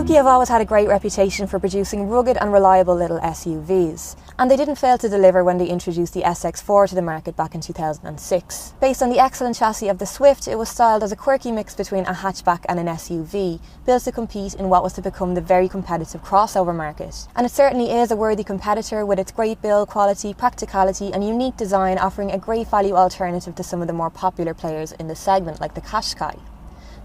Suzuki have always had a great reputation for producing rugged and reliable little SUVs, and they didn't fail to deliver when they introduced the SX4 to the market back in 2006. Based on the excellent chassis of the Swift, it was styled as a quirky mix between a hatchback and an SUV, built to compete in what was to become the very competitive crossover market. And it certainly is a worthy competitor, with its great build quality, practicality and unique design offering a great value alternative to some of the more popular players in the segment like the Qashqai.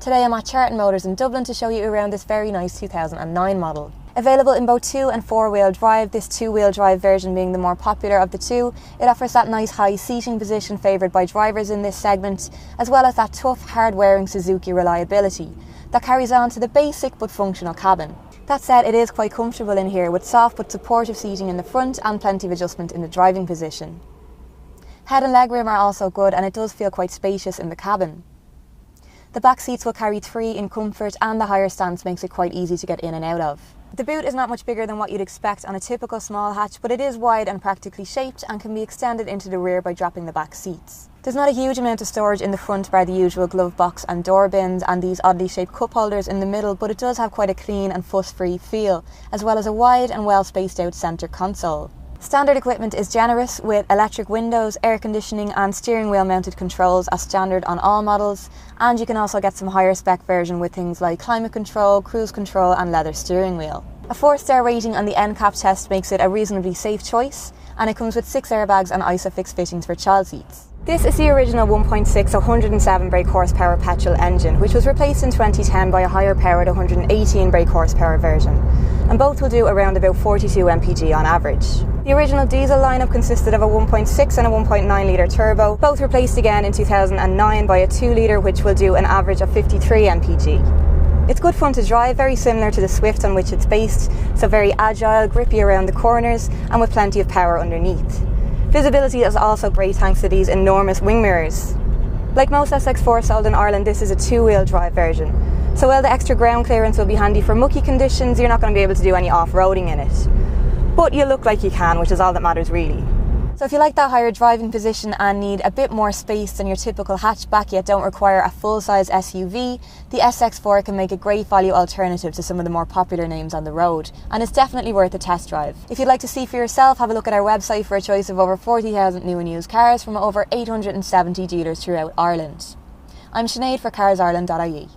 Today I'm at Charlton Motors in Dublin to show you around this very nice 2009 model. Available in both 2 and 4-wheel drive, this 2-wheel drive version being the more popular of the two, it offers that nice high seating position favoured by drivers in this segment, as well as that tough, hard-wearing Suzuki reliability that carries on to the basic but functional cabin. That said, it is quite comfortable in here, with soft but supportive seating in the front and plenty of adjustment in the driving position. Head and legroom are also good, and it does feel quite spacious in the cabin. The back seats will carry 3 in comfort, and the higher stance makes it quite easy to get in and out of. The boot is not much bigger than what you'd expect on a typical small hatch, but it is wide and practically shaped and can be extended into the rear by dropping the back seats. There's not a huge amount of storage in the front, bar the usual glove box and door bins and these oddly shaped cup holders in the middle, but it does have quite a clean and fuss-free feel, as well as a wide and well spaced out centre console. Standard equipment is generous, with electric windows, air conditioning and steering wheel mounted controls as standard on all models, and you can also get some higher spec version with things like climate control, cruise control and leather steering wheel. A 4-star rating on the NCAP test makes it a reasonably safe choice, and it comes with 6 airbags and ISOFIX fittings for child seats. This is the original 1.6 107 brake horsepower petrol engine, which was replaced in 2010 by a higher powered 118 brake horsepower version, and both will do around about 42 mpg on average. The original diesel lineup consisted of a 1.6 and a 1.9 litre turbo, both replaced again in 2009 by a 2 litre, which will do an average of 53 mpg. It's good fun to drive, very similar to the Swift on which it's based, so very agile, grippy around the corners and with plenty of power underneath. Visibility is also great thanks to these enormous wing mirrors. Like most SX4 sold in Ireland, this is a 2-wheel drive version, so while the extra ground clearance will be handy for mucky conditions, you're not going to be able to do any off-roading in it. But you look like you can, which is all that matters really. So if you like that higher driving position and need a bit more space than your typical hatchback yet don't require a full-size SUV, the SX4 can make a great value alternative to some of the more popular names on the road, and it's definitely worth a test drive. If you'd like to see for yourself, have a look at our website for a choice of over 40,000 new and used cars from over 870 dealers throughout Ireland. I'm Sinead for CarsIreland.ie.